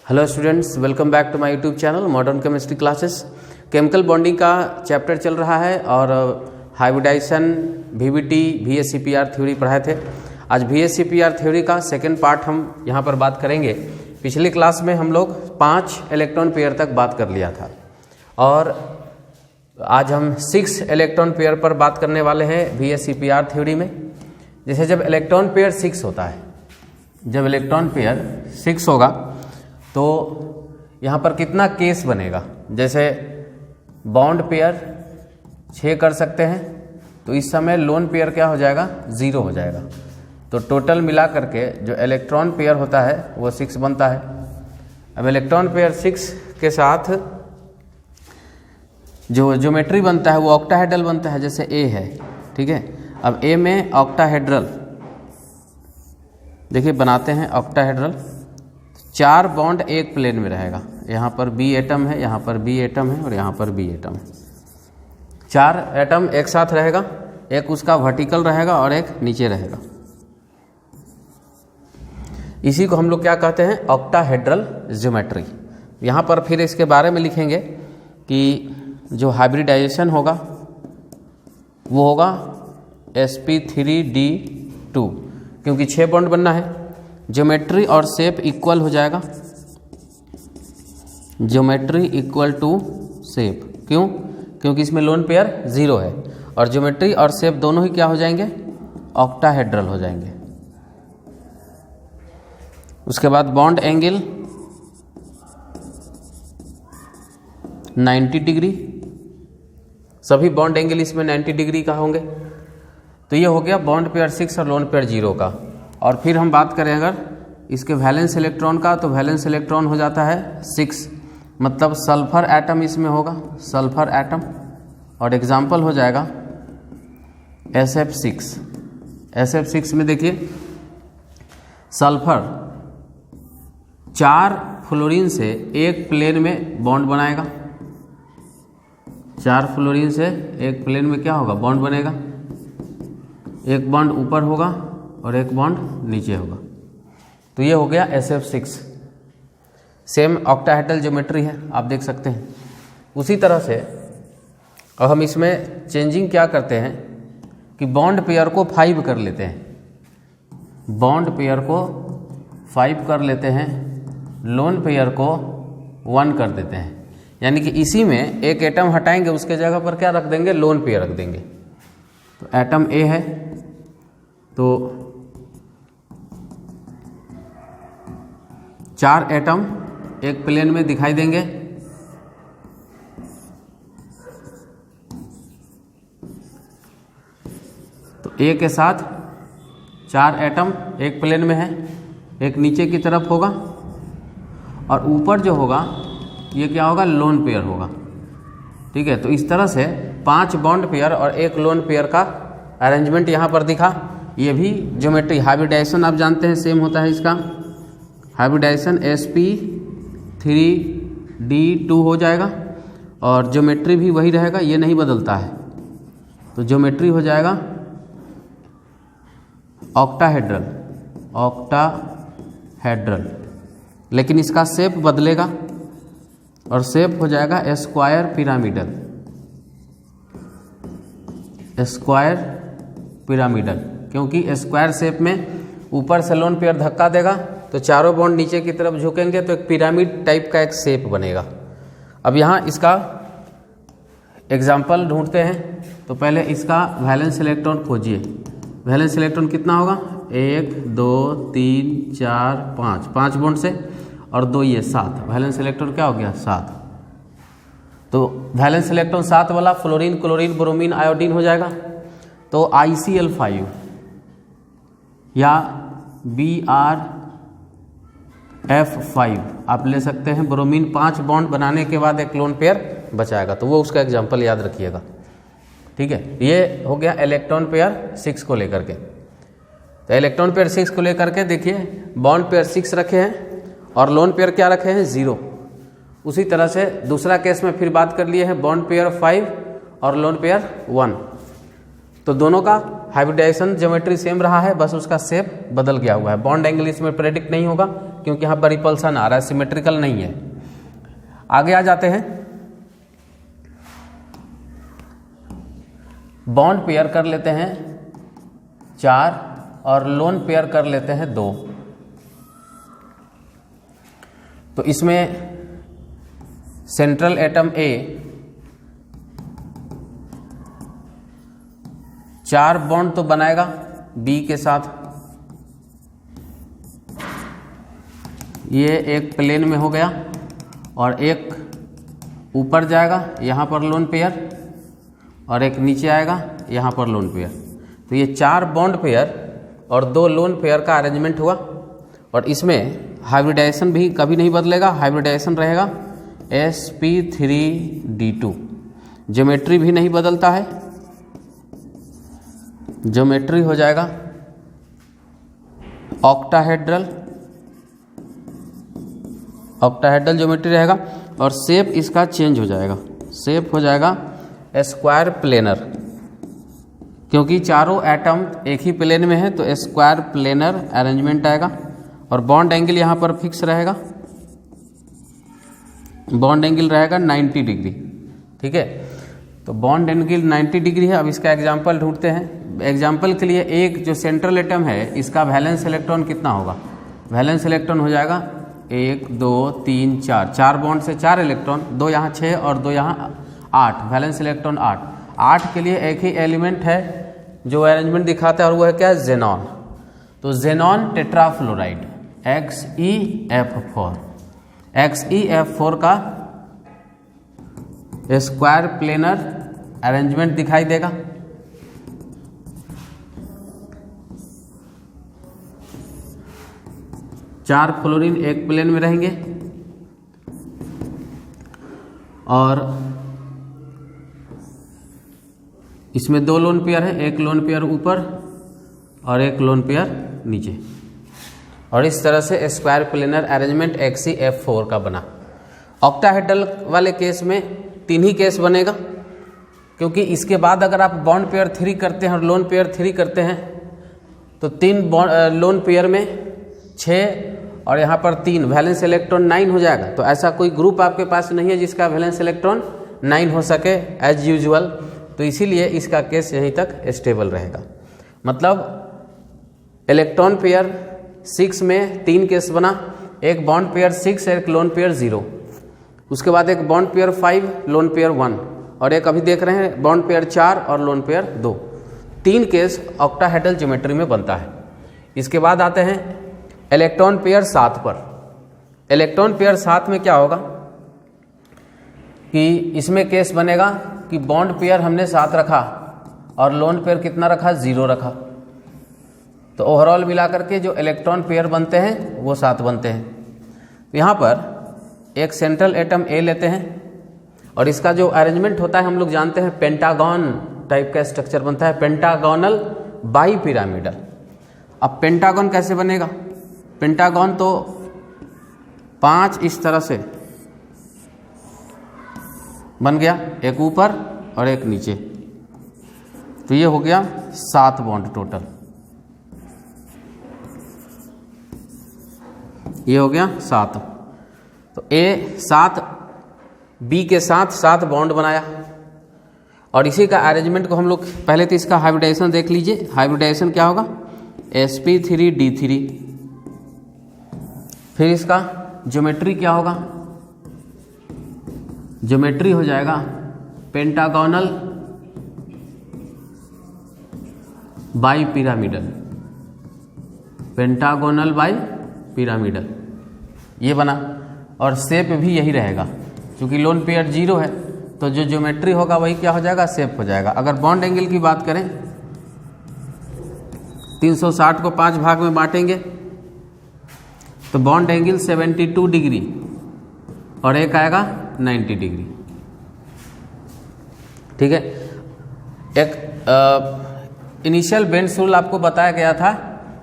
Hello students, welcome back to my YouTube channel modern chemistry classes. Chemical bonding का chapter चल रहा है और हाइब्रिडाइजेशन, वीबीटी, वीएससीपीआर थ्योरी पढ़ाए थे। आज वीएससीपीआर थ्योरी का सेकेंड पार्ट हम यहाँ पर बात करेंगे। पिछली क्लास में हम लोग 5 इलेक्ट्रॉन पेयर तक बात कर लिया था और आज हम 6 इलेक्ट्रॉन पेयर पर बात करने वाले हैं वीएससीपीआर थ्योरी में। जैसे जब इलेक्ट्रॉन पेयर 6 होता है, जब इलेक्ट्रॉन पेयर 6 होगा तो यहाँ पर कितना केस बनेगा। जैसे बॉन्ड पेयर 6 कर सकते हैं तो इस समय लोन पेयर क्या हो जाएगा, 0 हो जाएगा। तो टोटल मिला करके जो इलेक्ट्रॉन पेयर होता है वो 6 बनता है। अब इलेक्ट्रॉन पेयर 6 के साथ जो ज्योमेट्री बनता है वो ऑक्टाहेड्रल बनता है। जैसे ए है, ठीक है। अब ए में ऑक्टाहेड्रल देखिए बनाते हैं ऑक्टाहेड्रल। 4 बॉन्ड एक प्लेन में रहेगा। यहाँ पर बी एटम है, यहाँ पर बी एटम है और यहाँ पर बी एटम है। 4 एटम एक साथ रहेगा, एक उसका वर्टिकल रहेगा और एक नीचे रहेगा। इसी को हम लोग क्या कहते हैं, ऑक्टाहेड्रल ज्योमेट्री। यहाँ पर फिर इसके बारे में लिखेंगे कि जो हाइब्रिडाइजेशन होगा वो होगा sp3d2, क्योंकि 6 बॉन्ड बनना है। ज्योमेट्री और शेप इक्वल हो जाएगा, ज्योमेट्री इक्वल टू शेप। क्यों? क्योंकि इसमें लोन पेयर 0 है और ज्योमेट्री और शेप दोनों ही क्या हो जाएंगे, ऑक्टाहेड्रल हो जाएंगे। उसके बाद बॉन्ड एंगल 90 डिग्री, सभी बॉन्ड एंगल इसमें 90 डिग्री का होंगे। तो ये हो गया बॉन्ड पेयर 6 और लोन पेयर 0 का। और फिर हम बात करें अगर इसके वैलेंस इलेक्ट्रॉन का, तो वैलेंस इलेक्ट्रॉन हो जाता है 6, मतलब सल्फर एटम इसमें होगा, सल्फर एटम। और एग्जाम्पल हो जाएगा SF6। SF6 में देखिए सल्फर 4 फ्लोरीन से एक प्लेन में बॉन्ड बनाएगा। 4 फ्लोरीन से एक प्लेन में क्या होगा, बॉन्ड बनेगा। एक बॉन्ड ऊपर होगा और एक बॉन्ड नीचे होगा। तो ये हो गया SF6। सेम ऑक्टाहेड्रल ज्योमेट्री है, आप देख सकते हैं। उसी तरह से अब हम इसमें चेंजिंग क्या करते हैं कि बॉन्ड पेयर को 5 कर लेते हैं। बॉन्ड पेयर को 5 कर लेते हैं, लोन पेयर को 1 कर देते हैं। यानी कि इसी में एक एटम हटाएंगे, उसके जगह पर क्या रख देंगे, लोन पेयर रख देंगे। तो एटम ए है तो 4 एटम एक प्लेन में दिखाई देंगे। तो ए के साथ 4 एटम एक प्लेन में है, एक नीचे की तरफ होगा और ऊपर जो होगा ये क्या होगा, लोन पेयर होगा। ठीक है। तो इस तरह से 5 बॉन्ड पेयर और एक लोन पेयर का अरेंजमेंट यहाँ पर दिखा। ये भी ज्योमेट्री हाइब्रिडाइजेशन आप जानते हैं सेम होता है इसका। हाइब्रिडाइजेशन sp3d2 हो जाएगा और ज्योमेट्री भी वही रहेगा, ये नहीं बदलता है। तो ज्योमेट्री हो जाएगा ऑक्टाहेड्रल, ऑक्टाहेड्रल, लेकिन इसका शेप बदलेगा और शेप हो जाएगा स्क्वायर पिरामिडल, स्क्वायर पिरामिडल। क्योंकि स्क्वायर शेप में ऊपर से लोन पेयर धक्का देगा तो चारों बॉन्ड नीचे की तरफ झुकेंगे तो एक पिरामिड टाइप का एक शेप बनेगा। अब यहाँ इसका एग्जाम्पल ढूंढते हैं। तो पहले इसका वैलेंस इलेक्ट्रॉन खोजिए। वैलेंस इलेक्ट्रॉन कितना होगा, 1 2 3 4 5 बॉन्ड से और 2 ये 7। वैलेंस इलेक्ट्रॉन क्या हो गया, 7। तो वैलेंस इलेक्ट्रॉन 7 वाला फ्लोरीन, क्लोरीन, ब्रोमीन, आयोडीन हो जाएगा। तो ICl5 या BrF5 आप ले सकते हैं। ब्रोमीन 5 बॉन्ड बनाने के बाद एक लोन पेयर बचाएगा, तो वो उसका एग्जाम्पल याद रखिएगा। ठीक है। ये हो गया इलेक्ट्रॉन पेयर 6 को लेकर के। तो इलेक्ट्रॉन पेयर 6 को लेकर के देखिए बॉन्ड पेयर 6 रखे हैं और लोन पेयर क्या रखे हैं, 0। उसी तरह से दूसरा केस में फिर बात कर लिए हैं बॉन्ड पेयर 5 और लोन पेयर 1। तो दोनों का हाइब्रिडाइजेशन ज्योमेट्री सेम रहा है, बस उसका शेप बदल गया हुआ है। बॉन्ड एंगल इसमें प्रेडिक्ट नहीं होगा क्योंकि यहाँ पर रिपल्सन आ रहा है, सिमेट्रिकल नहीं है। आगे आ जाते हैं, बॉन्ड पेयर कर लेते हैं 4 और लोन पेयर कर लेते हैं 2। तो इसमें सेंट्रल एटम ए 4 बॉन्ड तो बनाएगा बी के साथ, ये एक प्लेन में हो गया, और एक ऊपर जाएगा यहाँ पर लोन पेयर, और एक नीचे आएगा यहाँ पर लोन पेयर। तो ये 4 बॉन्ड पेयर और 2 लोन पेयर का अरेंजमेंट हुआ। और इसमें हाइब्रिडाइजेशन भी कभी नहीं बदलेगा, हाइब्रिडाइजेशन रहेगा sp3d2। ज्योमेट्री भी नहीं बदलता है, ज्योमेट्री हो जाएगा ऑक्टाहेड्रल, ऑक्टाहेड्रल ज्योमेट्री रहेगा। और शेप इसका चेंज हो जाएगा, शेप हो जाएगा स्क्वायर प्लेनर, क्योंकि चारों एटम एक ही प्लेन में है तो स्क्वायर प्लेनर अरेंजमेंट आएगा। और बॉन्ड एंगल यहाँ पर फिक्स रहेगा, बॉन्ड एंगल रहेगा 90 डिग्री। ठीक है, तो बॉन्ड एंगल 90 डिग्री है। अब इसका एग्जाम्पल ढूंढते हैं। एग्जाम्पल के लिए एक जो सेंट्रल एटम है इसका वैलेंस इलेक्ट्रॉन कितना होगा? वैलेंस इलेक्ट्रॉन हो जाएगा 1 2 3 4, 4 बॉन्ड से 4 इलेक्ट्रॉन, 2 यहाँ 6 और 2 यहाँ 8, वैलेंस इलेक्ट्रॉन 8 के लिए एक ही एलिमेंट है जो अरेंजमेंट दिखाता है और वो है क्या? जेनॉन। तो जेनॉन टेट्राफ्लोराइड XeF4, XeF4 का स्क्वायर प्लेनर अरेंजमेंट दिखाई देगा। चार फ्लोरीन एक प्लेन में रहेंगे और इसमें 2 लोन पेयर है, एक लोन पेयर ऊपर और एक लोन पेयर नीचे। और इस तरह से स्क्वायर प्लेनर अरेंजमेंट XeF4 का बना। ऑक्टाहेड्रल वाले केस में 3 ही केस बनेगा, क्योंकि इसके बाद अगर आप बॉन्ड पेयर 3 करते हैं और लोन पेयर 3 करते हैं तो 3 लोन पेयर में 6 और यहाँ पर 3 वैलेंस इलेक्ट्रॉन 9 हो जाएगा। तो ऐसा कोई ग्रुप आपके पास नहीं है जिसका वैलेंस इलेक्ट्रॉन 9 हो सके एज यूजुअल, तो इसीलिए इसका केस यहीं तक स्टेबल रहेगा। मतलब इलेक्ट्रॉन पेयर 6 में 3 केस बना, एक बॉन्ड पेयर 6, एक लोन पेयर 0, उसके बाद एक बॉन्ड पेयर 5, लोन पेयर 1, और एक अभी देख रहे हैं बॉन्ड पेयर 4 और lone pair 2। 3 case octahedral geometry में बनता है। इसके बाद आते हैं इलेक्ट्रॉन पेयर 7 पर। इलेक्ट्रॉन पेयर 7 में क्या होगा कि इसमें केस बनेगा कि बॉन्ड पेयर हमने 7 रखा और लोन पेयर कितना रखा? 0 रखा। तो ओवरऑल मिलाकर के जो इलेक्ट्रॉन पेयर बनते हैं वो 7 बनते हैं। तो यहाँ पर एक सेंट्रल एटम ए लेते हैं और इसका जो अरेंजमेंट होता है हम लोग जानते हैं, पेंटागन टाइप का स्ट्रक्चर बनता है, पेंटागोनल बाई पिरामिडल। अब पेंटागन कैसे बनेगा? पेंटागन तो 5 इस तरह से बन गया, एक ऊपर और एक नीचे, तो ये हो गया 7 बॉन्ड टोटल। ये हो गया 7। तो ए 7 बी के साथ 7 बॉन्ड बनाया और इसी का अरेंजमेंट को हम लोग पहले तो इसका हाइब्रिडाइजेशन देख लीजिए। हाइब्रिडाइजेशन क्या होगा? sp3d3। फिर इसका ज्योमेट्री क्या होगा? ज्योमेट्री हो जाएगा pentagonal bi pyramidal, pentagonal bi pyramidal, ये बना। और शेप भी यही रहेगा, क्योंकि लोन पेयर 0 है तो जो ज्योमेट्री होगा वही क्या हो जाएगा? शेप हो जाएगा। अगर बॉन्ड एंगल की बात करें 360 को 5 भाग में बांटेंगे तो बॉन्ड एंगल 72 डिग्री और एक आएगा 90 डिग्री। ठीक है, एक इनिशियल बेंड्स रूल आपको बताया गया था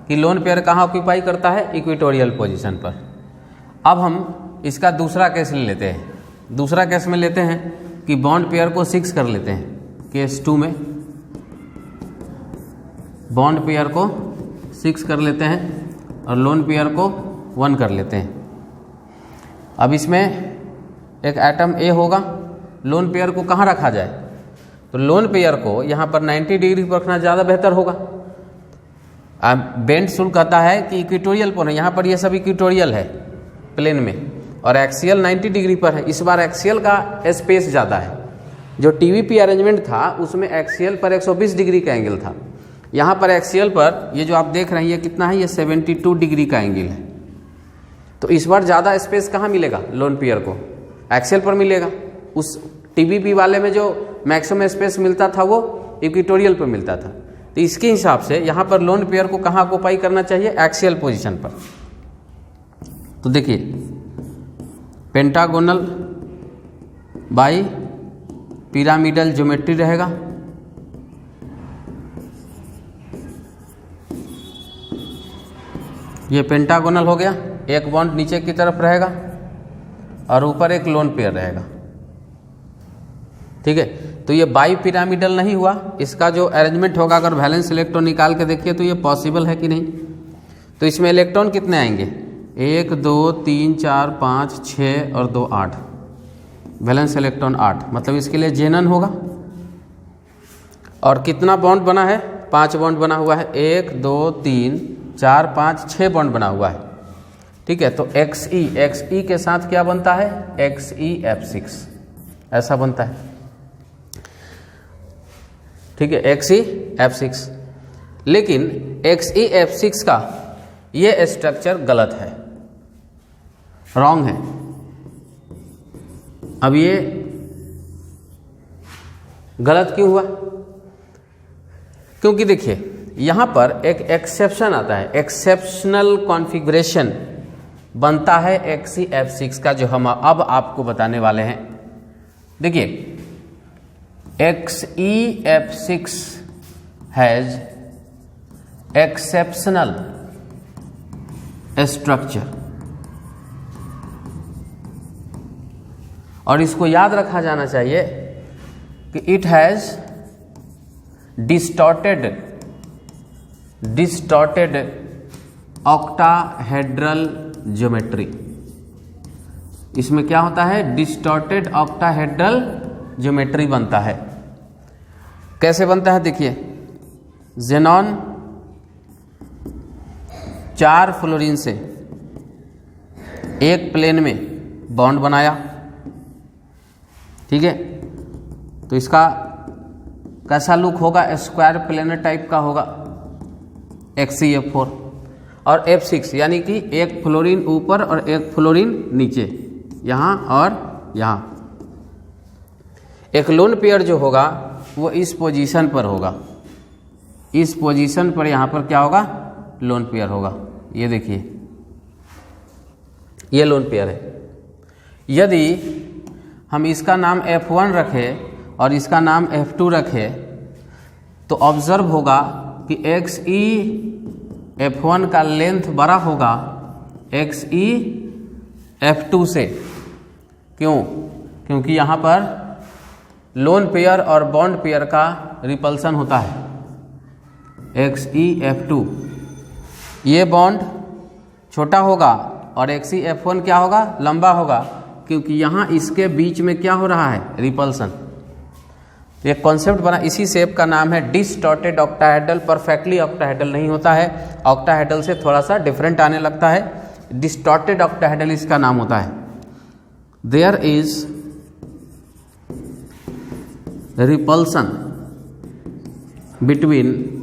कि लोन पेयर कहाँ ऑक्यूपाई करता है? इक्वेटोरियल पोजीशन पर। अब हम इसका दूसरा केस ले लेते हैं। दूसरा केस में लेते हैं कि बॉन्ड पेयर को 6 कर लेते हैं। केस 2 में बॉन्ड पेयर को 6 कर लेते हैं और लोन पेयर को 1 कर लेते हैं। अब इसमें एक एटम ए होगा, लोन पेयर को कहाँ रखा जाए? तो लोन पेयर को यहाँ पर 90 डिग्री पर रखना ज़्यादा बेहतर होगा। बेंड रूल कहता है कि इक्वेटोरियल पर है, यहाँ पर ये सब इक्वेटोरियल है प्लेन में, और एक्सियल 90 डिग्री पर है। इस बार एक्सियल का स्पेस ज़्यादा है। जो टीवीपी अरेंजमेंट था उसमें एक्सियल पर 120 डिग्री का एंगल था, यहाँ पर एक्सियल पर ये जो आप देख रहे हैं ये कितना है, ये 72 डिग्री का एंगल है। तो इस बार ज़्यादा स्पेस कहाँ मिलेगा? लोन पेयर को एक्सियल पर मिलेगा। उस टीवीपी वाले में जो मैक्सिमम स्पेस मिलता था वो इक्वेटोरियल पर मिलता था। तो इसके हिसाब से यहाँ पर लोन पेयर को कहाँ ऑक्युपाई करना चाहिए? एक्सियल पोजीशन पर। तो देखिए पेंटागोनल बाई पिरामिडल ज्योमेट्री रहेगा। ये पेंटागोनल हो गया, एक बॉन्ड नीचे की तरफ रहेगा और ऊपर एक लोन पेयर रहेगा। ठीक है, तो ये बाई पिरामिडल नहीं हुआ। इसका जो अरेंजमेंट होगा, अगर वैलेंस इलेक्ट्रॉन निकाल के देखिए तो ये पॉसिबल है कि नहीं। तो इसमें इलेक्ट्रॉन कितने आएंगे? 1 2 3 4 5 6 और 2 8, वैलेंस इलेक्ट्रॉन 8, मतलब इसके लिए जेनन होगा। और कितना बॉन्ड बना है? 5 बॉन्ड बना हुआ है। 1 2 3 4 5 6 बॉन्ड बना हुआ है। ठीक है, तो XE के साथ क्या बनता है? XeF6 ऐसा बनता है। ठीक है, XeF6। लेकिन XeF6 का ये स्ट्रक्चर गलत है, रॉन्ग है। अब ये गलत क्यों हुआ? क्योंकि देखिए यहाँ पर एक एक्सेप्शन आता है, एक्सेप्शनल कॉन्फ़िगरेशन बनता है XeF6 का, जो हम अब आपको बताने वाले हैं। देखिए XeF6 हैज एक्सेप्शनल स्ट्रक्चर, और इसको याद रखा जाना चाहिए कि it has distorted octahedral geometry. इसमें क्या होता है? डिस्टॉर्टेड ऑक्टाहेड्रल ज्योमेट्री बनता है। कैसे बनता है? देखिए जेनॉन 4 फ्लोरीन से एक प्लेन में बॉन्ड बनाया। ठीक है, तो इसका कैसा लुक होगा? स्क्वायर प्लेनर टाइप का होगा XeF4 और F6, यानी कि एक फ्लोरीन ऊपर और एक फ्लोरीन नीचे, यहाँ और यहाँ। एक लोन पेयर जो होगा वो इस पोजीशन पर होगा, इस पोजीशन पर यहाँ पर क्या होगा? लोन पेयर होगा। ये देखिए ये लोन पेयर है। यदि हम इसका नाम F1 रखें और इसका नाम F2 रखें तो ऑब्जर्व होगा कि XeF1 का लेंथ बड़ा होगा XeF2 से। क्यों? क्योंकि यहाँ पर लोन पेयर और बॉन्ड पेयर का रिपल्सन होता है। XeF2 ये बॉन्ड छोटा होगा और XeF1 क्या होगा? लंबा होगा, क्योंकि यहाँ इसके बीच में क्या हो रहा है? रिपल्सन। तो एक कॉन्सेप्ट बना, इसी शेप का नाम है डिस्टॉर्टेड ऑक्टाहेड्रल। परफेक्टली ऑक्टाहेड्रल नहीं होता है, ऑक्टाहेड्रल से थोड़ा सा डिफरेंट आने लगता है। डिस्टॉर्टेड ऑक्टाहेड्रल इसका नाम होता है। There is repulsion between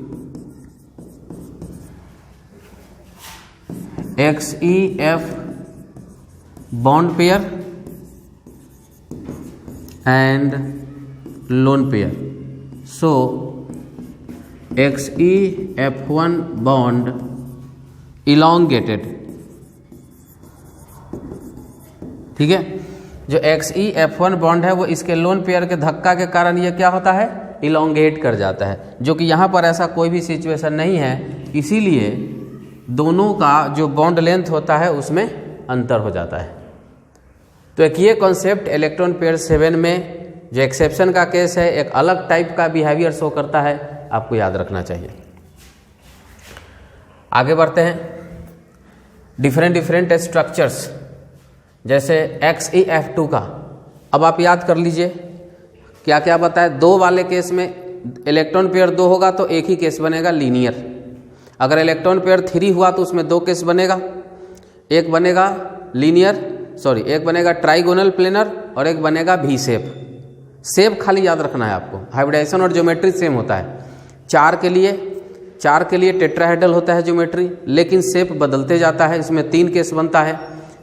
XeF bond pair and lone pair. So XeF1 bond elongated. ठीक है, जो XeF1 बॉन्ड है वो इसके लोन पेयर के धक्का के कारण ये क्या होता है? इलोंगेट कर जाता है, जो कि यहाँ पर ऐसा कोई भी सिचुएशन नहीं है। इसीलिए दोनों का जो बॉन्ड लेंथ होता है उसमें अंतर हो जाता है। तो एक ये कॉन्सेप्ट इलेक्ट्रॉन पेयर 7 में जो एक्सेप्शन का केस है, एक अलग टाइप का बिहेवियर शो करता है, आपको याद रखना चाहिए। आगे बढ़ते हैं। डिफरेंट स्ट्रक्चर्स, जैसे XeF2 का। अब आप याद कर लीजिए क्या क्या बताए। 2 वाले केस में इलेक्ट्रॉन पेयर 2 होगा तो एक ही केस बनेगा लीनियर। अगर इलेक्ट्रॉन पेयर 3 हुआ तो उसमें 2 केस बनेगा, एक बनेगा एक बनेगा ट्राइगोनल प्लेनर और एक बनेगा V शेप। शेप खाली याद रखना है आपको, हाइब्रिडाइजेशन और ज्योमेट्री सेम होता है। 4 के लिए टेट्राहेड्रल होता है ज्योमेट्री, लेकिन शेप बदलते जाता है। इसमें 3 केस बनता है।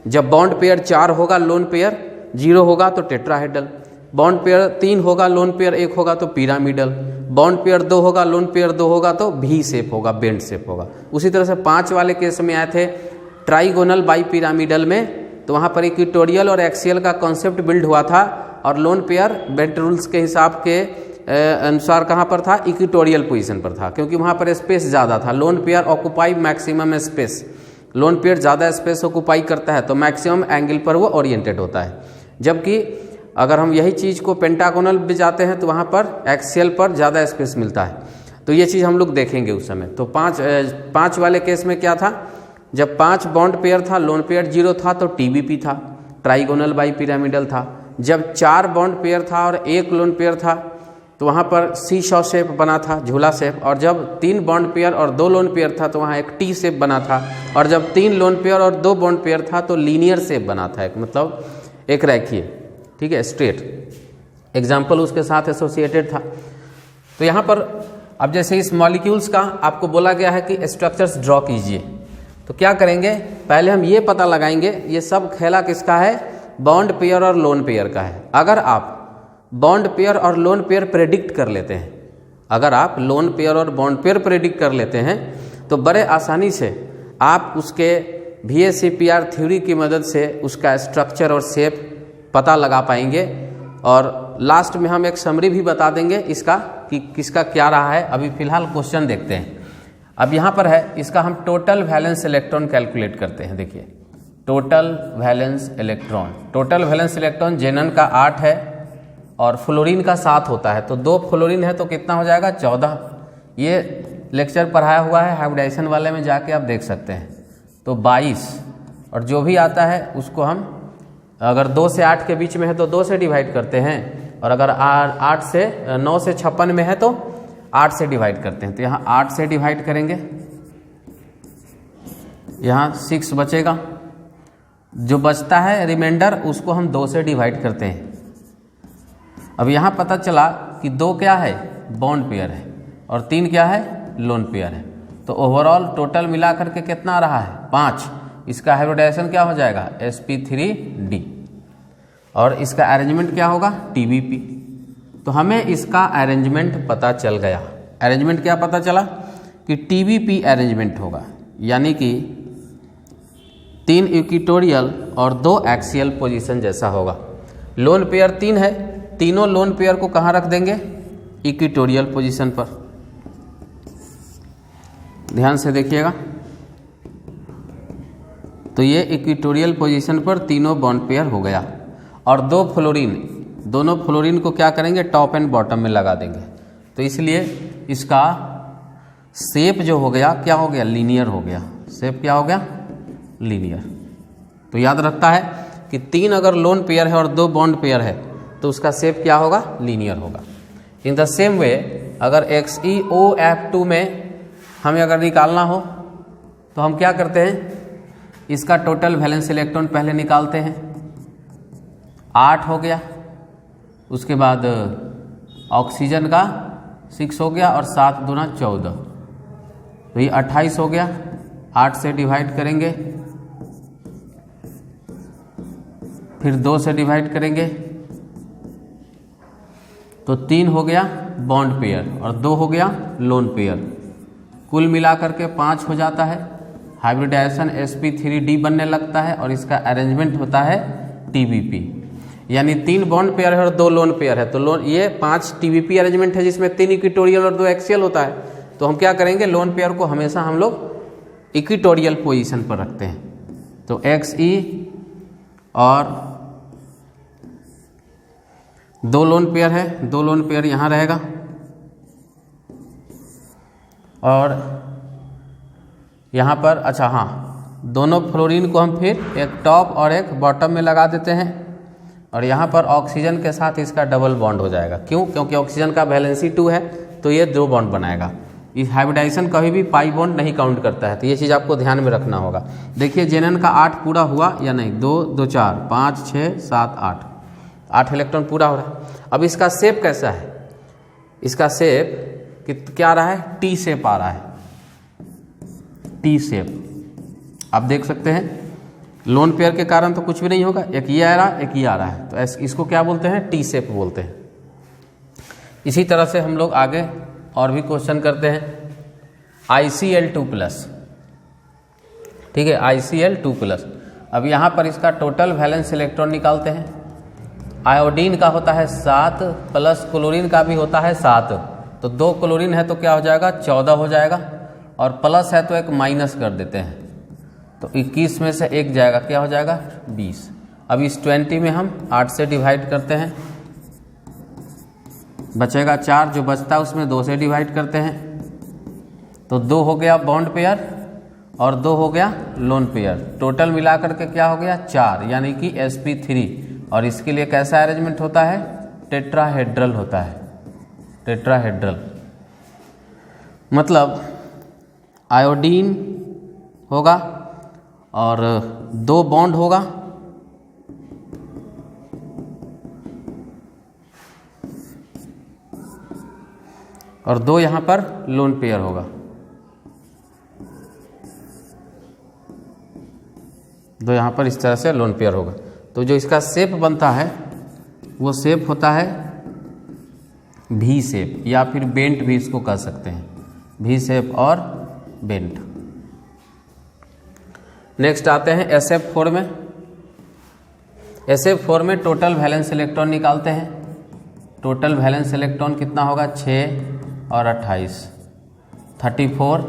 जब बॉन्ड पेयर 4 होगा, लोन पेयर 0 होगा तो टेट्राहेड्रल, बॉन्ड पेयर 3 होगा, लोन पेयर 1 होगा तो पिरामिडल, बॉन्ड पेयर 2 होगा, लोन पेयर 2 होगा तो V शेप होगा, बेंड शेप होगा। उसी तरह से 5 वाले केस में आए थे ट्राइगोनल बाई पिरामिडल में, तो वहाँ पर इक्वेटोरियल और एक्सियल का कॉन्सेप्ट बिल्ड हुआ था, और लोन पेयर बेंट रूल्स के हिसाब के अनुसार कहाँ पर था, इक्वेटोरियल पोजीशन पर था, क्योंकि वहाँ पर स्पेस ज़्यादा था। Lone pair occupy maximum space, lone pair ज़्यादा स्पेस ऑक्युपाई करता है तो मैक्सिमम एंगल पर वो ओरिएंटेड होता है। जबकि अगर हम यही चीज़ को पेंटागोनल पे जाते हैं तो वहाँ पर एक्सियल पर ज़्यादा स्पेस मिलता है। तो ये चीज़ हम लोग देखेंगे उस समय। तो 5 वाले केस में क्या था, जब 5 बॉन्ड पेयर था, लोन पेयर 0 था तो TBP था, ट्राइगोनल बाई पिरामिडल था। जब 4 बॉन्ड पेयर था और 1 लोन पेयर था तो वहाँ पर सीशॉ शेप बना था, झूला शेप। और जब 3 बॉन्ड पेयर और 2 लोन पेयर था तो वहाँ एक T शेप बना था। और जब 3 लोन पेयर और 2 बॉन्ड पेयर था तो लीनियर शेप बना था, मतलब एक रेखीय, ठीक है, स्ट्रेट। एग्जाम्पल उसके साथ एसोसिएटेड था। तो यहाँ पर अब जैसे इस मॉलिक्यूल्स का आपको बोला गया है कि स्ट्रक्चर्स ड्रॉ कीजिए, तो क्या करेंगे, पहले हम ये पता लगाएंगे ये सब खेला किसका है, बॉन्ड पेयर और लोन पेयर का है। अगर आप बॉन्ड पेयर और लोन पेयर प्रेडिक्ट कर लेते हैं, अगर आप लोन पेयर और बॉन्ड पेयर प्रेडिक्ट कर लेते हैं तो बड़े आसानी से आप उसके VSEPR थ्योरी की मदद से उसका स्ट्रक्चर और शेप पता लगा पाएंगे। और लास्ट में हम एक समरी भी बता देंगे इसका कि किसका क्या रहा है। अभी फिलहाल क्वेश्चन देखते हैं। अब यहाँ पर है, इसका हम टोटल वैलेंस इलेक्ट्रॉन कैलकुलेट करते हैं। देखिए टोटल वैलेंस इलेक्ट्रॉन जेनन का 8 है और फ्लोरीन का 7 होता है, तो 2 फ्लोरीन है तो कितना हो जाएगा, 14। ये लेक्चर पढ़ाया हुआ है हाइब्रिडाइजेशन वाले में, जाके आप देख सकते हैं। तो 22 और जो भी आता है उसको हम अगर 2 से 8 के बीच में है तो 2 से डिवाइड करते हैं, और अगर 9 से 56 में है तो 8 से डिवाइड करते हैं। तो यहाँ 8 से डिवाइड करेंगे, यहाँ 6 बचेगा, जो बचता है रिमाइंडर उसको हम 2 से डिवाइड करते हैं। अब यहाँ पता चला कि 2 क्या है, बॉन्ड पेयर है, और 3 क्या है, लोन पेयर है। तो ओवरऑल टोटल मिला करके कितना रहा है, 5। इसका हाइब्रिडाइजेशन क्या हो जाएगा, sp3d, और इसका अरेंजमेंट क्या होगा, TBP। तो हमें इसका अरेंजमेंट पता चल गया। अरेंजमेंट क्या पता चला कि TBP अरेंजमेंट होगा, यानी कि 3 इक्वेटोरियल और 2 एक्सियल पोजीशन जैसा होगा। लोन पेयर 3 है, तीनों लोन पेयर को कहाँ रख देंगे, इक्वेटोरियल पोजीशन पर। ध्यान से देखिएगा, तो ये इक्वेटोरियल पोजीशन पर तीनों बॉन्ड पेयर हो गया। और 2 फ्लोरीन, दोनों फ्लोरीन को क्या करेंगे, टॉप एंड बॉटम में लगा देंगे। तो इसलिए इसका शेप जो हो गया, क्या हो गया, लीनियर हो गया। शेप क्या हो गया, लीनियर। तो याद रखता है कि 3 अगर लोन पेयर है और 2 बॉन्ड पेयर है तो उसका शेप क्या होगा, लीनियर होगा। इन द सेम वे अगर XeOF2 में हमें अगर निकालना हो तो हम क्या करते हैं, इसका टोटल वैलेंस इलेक्ट्रॉन पहले निकालते हैं। 8 हो गया, उसके बाद ऑक्सीजन का 6 हो गया, और 7 दूना 14, तो ये 28 हो गया। 8 से डिवाइड करेंगे, फिर 2 से डिवाइड करेंगे, तो 3 हो गया बॉन्ड पेयर और 2 हो गया लोन पेयर। कुल मिलाकर के 5 हो जाता है। हाइब्रिडाइजेशन sp3d बनने लगता है और इसका अरेंजमेंट होता है TBP, यानी 3 बॉन्ड पेयर है और 2 लोन पेयर है। तो ये 5 TBP अरेंजमेंट है जिसमें 3 इक्वेटोरियल और 2 एक्सियल होता है। तो हम क्या करेंगे, लोन पेयर को हमेशा हम लोग इक्वेटोरियल पोजीशन पर रखते हैं। तो Xe और 2 लोन पेयर है, 2 लोन पेयर यहाँ रहेगा, और यहाँ पर अच्छा हाँ, दोनों फ्लोरीन को हम फिर एक टॉप और एक बॉटम में लगा देते हैं और यहाँ पर ऑक्सीजन के साथ इसका डबल बॉन्ड हो जाएगा। क्यों? क्योंकि ऑक्सीजन का वैलेंसी 2 है तो ये 2 बॉन्ड बनाएगा। इस हाइब्रिडाइजेशन कभी भी पाई बॉन्ड नहीं काउंट करता है, तो ये चीज़ आपको ध्यान में रखना होगा। देखिए जेनन का 8 पूरा हुआ या नहीं, 2 2 4 5 6 7 8 इलेक्ट्रॉन पूरा हो रहा है। अब इसका शेप कैसा है? इसका शेप क्या आ रहा है? टी शेप आ रहा है, टी शेप। आप देख सकते हैं लोन पेयर के कारण तो कुछ भी नहीं होगा, एक ये आ रहा है एक ये आ रहा है, तो इसको क्या बोलते हैं? टी शेप बोलते हैं। इसी तरह से हम लोग आगे और भी क्वेश्चन करते हैं। ICl2+, ठीक है, ICl2+। अब यहाँ पर इसका टोटल वैलेंस इलेक्ट्रॉन निकालते हैं। आयोडीन का होता है 7 प्लस क्लोरीन का भी होता है 7, तो 2 क्लोरीन है तो क्या हो जाएगा? 14 हो जाएगा, और प्लस है तो एक माइनस कर देते हैं, तो 21 में से 1 जाएगा, क्या हो जाएगा? 20। अब इस 20 में हम 8 से डिवाइड करते हैं, बचेगा 4, जो बचता है उसमें 2 से डिवाइड करते हैं, तो 2 हो गया बॉन्ड पेयर और 2 हो गया लोन पेयर। टोटल मिलाकर के क्या हो गया? 4, यानी कि sp3। और इसके लिए कैसा अरेंजमेंट होता है? टेट्राहेड्रल होता है, टेट्राहेड्रल। मतलब आयोडीन होगा और 2 बॉन्ड होगा, और 2 यहाँ पर लोन पेयर होगा, 2 यहाँ पर इस तरह से लोन पेयर होगा। तो जो इसका शेप बनता है वो शेप होता है भी शेप, या फिर बेंट भी इसको कह सकते हैं, भी शेप और बेंट। नेक्स्ट आते हैं SF4 में। SF4 में टोटल वैलेंस इलेक्ट्रॉन निकालते हैं। टोटल वैलेंस इलेक्ट्रॉन कितना होगा? 6 और 28, 34।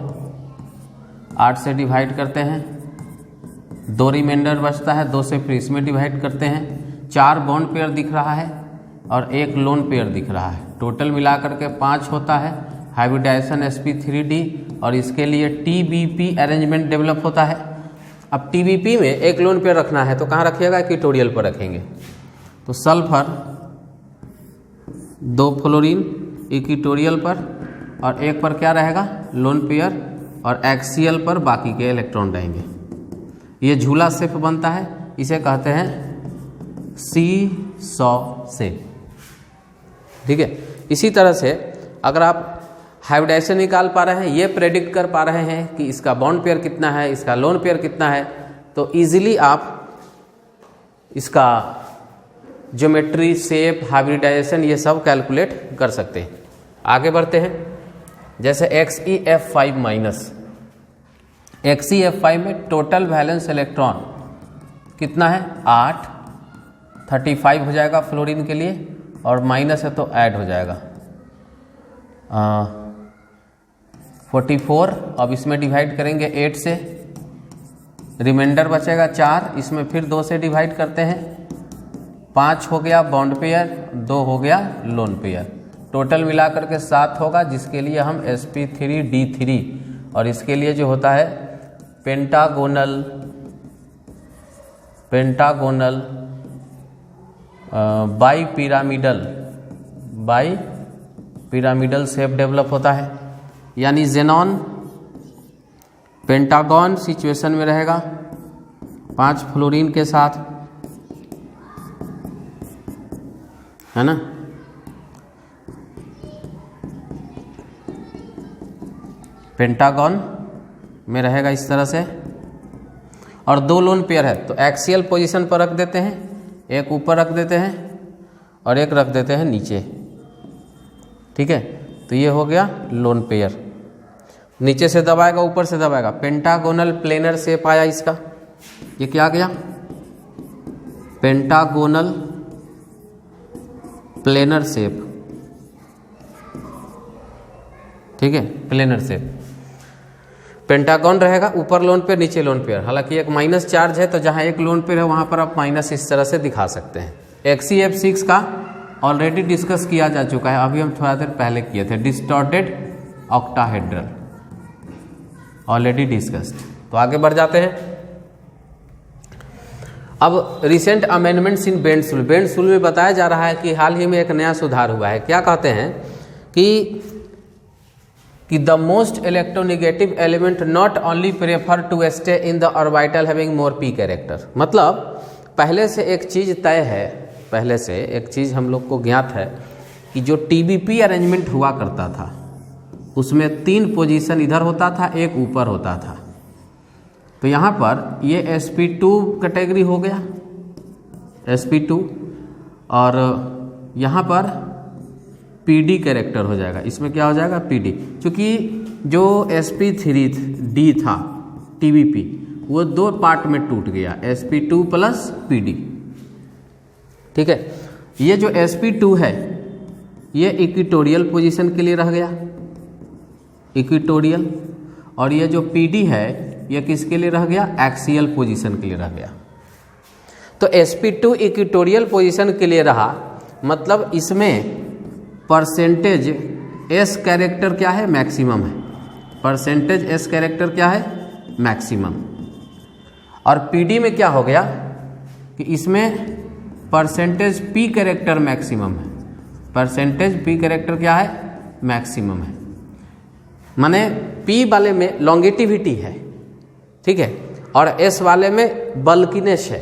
8 से डिवाइड करते हैं, 2 रिमाइंडर बचता है, 2 से फिर इसमें डिवाइड करते हैं। 4 बॉन्ड पेयर दिख रहा है और 1 लोन पेयर दिख रहा है। टोटल मिलाकर के 5 होता है। हाइब्रिडाइजेशन sp3d, और इसके लिए TBP अरेंजमेंट डेवलप होता है। अब TBP में 1 लोन पेयर रखना है तो कहाँ रखिएगा? इक्विटोरियल पर रखेंगे। तो सल्फर 2 फ्लोरीन इक्विटोरियल पर, और 1 पर क्या रहेगा? लोन पेयर, और एक्सियल पर बाकी के इलेक्ट्रॉन रहेंगे। ये झूला शेप बनता है, इसे कहते हैं सीसॉ शेप, ठीक है। इसी तरह से अगर आप हाइब्रिडाइजेशन निकाल पा रहे हैं, ये प्रेडिक्ट कर पा रहे हैं कि इसका बॉन्ड पेयर कितना है, इसका लोन पेयर कितना है, तो इजीली आप इसका ज्योमेट्री, शेप, हाइब्रिडाइजेशन ये सब कैलकुलेट कर सकते हैं। आगे बढ़ते हैं। जैसे XeF5-, XeF5 में टोटल वैलेंस इलेक्ट्रॉन कितना है? 8, 35 हो जाएगा फ्लोरीन के लिए, और माइनस है तो ऐड हो जाएगा 44। अब इसमें डिवाइड करेंगे 8 से, रिमाइंडर बचेगा 4, इसमें फिर 2 से डिवाइड करते हैं, 5 हो गया बॉन्ड पेयर, 2 हो गया लोन पेयर। टोटल मिलाकर के 7 होगा, जिसके लिए हम sp3d3, और इसके लिए जो होता है पेंटागोनल बाई शेप डेवलप होता है। यानी जेनॉन पेंटागन सिचुएशन में रहेगा 5 फ्लोरीन के साथ, है ना। पेंटागन में रहेगा इस तरह से, और 2 लोन पेयर है तो एक्सियल पोजीशन पर रख देते हैं, एक ऊपर रख देते हैं और एक रख देते हैं नीचे, ठीक है। तो ये हो गया लोन पेयर। नीचे से दबाएगा ऊपर से दबाएगा, पेंटागोनल प्लेनर शेप आया इसका। ये क्या गया? पेंटागोनल प्लेनर शेप, ठीक है, प्लेनर शेप। पेंटागन रहेगा, ऊपर लोन पेयर नीचे लोन पेयर। हालांकि एक माइनस चार्ज है तो जहां एक लोन पेयर है वहां पर आप माइनस इस तरह से दिखा सकते हैं। XeF6 का ऑलरेडी डिस्कस किया जा चुका है, अभी हम थोड़ा देर पहले किए थे, डिस्टॉर्टेड ऑक्टाहेड्रल, ऑलरेडी डिस्कस्ड। तो आगे बढ़ जाते हैं। अब recent amendments in Bent's rule में बताया जा रहा है कि हाल ही में एक नया सुधार हुआ है। क्या कहते हैं कि the most electronegative element not only prefer to stay in the orbital having more P character. मतलब पहले से एक चीज़ तय है, पहले से एक चीज़ हम लोग को ज्ञात है कि जो TBP अरेंजमेंट हुआ करता था उसमें 3 पोजीशन इधर होता था, एक ऊपर होता था। तो यहाँ पर ये sp2 कैटेगरी हो गया, sp2, और यहाँ पर PD कैरेक्टर हो जाएगा। इसमें क्या हो जाएगा? PD। क्योंकि जो sp3d था TBP वो 2 पार्ट में टूट गया, sp2 प्लस PD। ठीक है, ये जो sp2 है ये इक्वेटोरियल पोजीशन के लिए रह गया, इक्वेटोरियल, और ये जो PD है ये किसके लिए रह गया? एक्सियल पोजीशन के लिए रह गया। तो sp2 इक्वेटोरियल पोजीशन के लिए रहा, मतलब इसमें परसेंटेज S कैरेक्टर क्या है? मैक्सिमम है। परसेंटेज S कैरेक्टर क्या है? मैक्सिमम। और PD में क्या हो गया कि इसमें परसेंटेज P कैरेक्टर मैक्सिमम है, परसेंटेज P कैरेक्टर क्या है? मैक्सिमम है। माने P वाले में लॉन्गेटिविटी है, ठीक है, और S वाले में बल्कीनेस है।